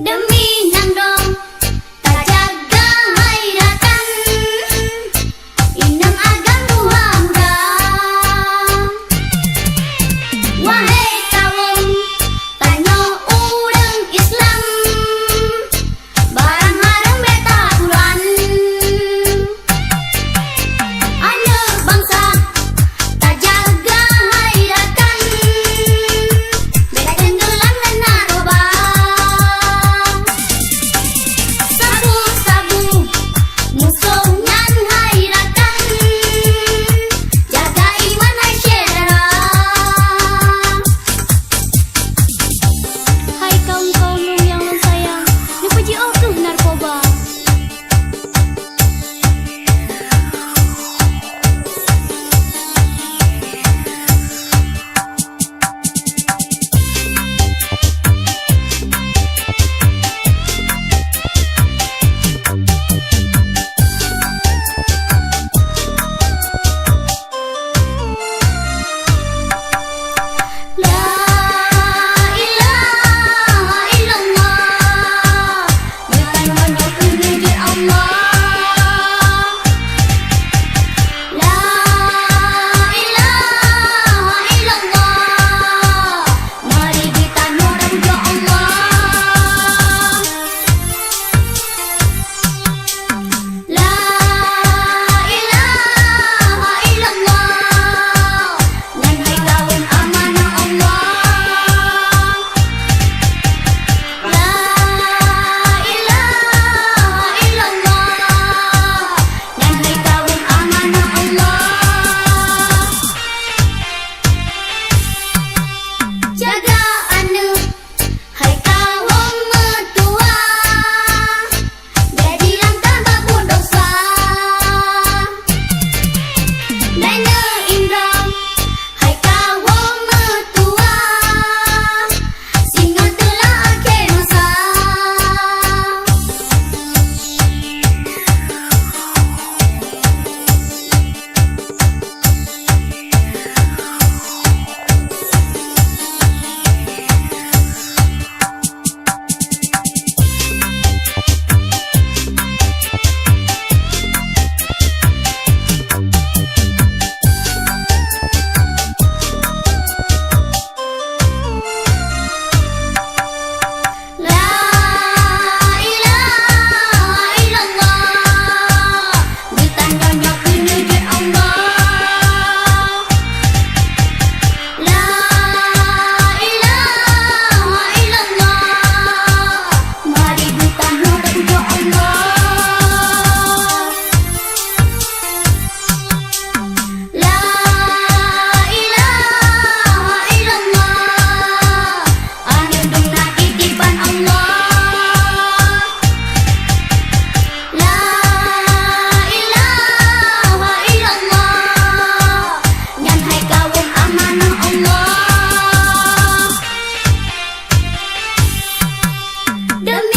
Demi nangdong tak jaga hairatan inang agam dua muda. Wahai kaum tanya urang Islam barang haram beta bulan. Anya bangsa tak jaga hairatan beta tenggelam dan naroba. Sabu-sabu musuh ngan hairatan jaga iman hai syedara. Hai kaum-kaum yang sayang, ni puji aku narkoba. La ilaha illallah, bukan hanya puji Allah. La ilaha illallah, mari kita puja Allah. La ilaha illallah, dan hai kawan amanah Allah. La ilaha illallah, dan hai kawan amanah Allah. Jaga anak hai kaum mertua, jadi langkah babu dosa. Nana Indra hai kaum mertua, singa telah akhir masa. La ilaha illallah, ditandanya puji Allah. La ilaha illallah, mari kita puja Allah. La ilaha illallah, anu dungna titipan Allah. La ilaha illallah, ngan hai kaum amanah Allah. Demi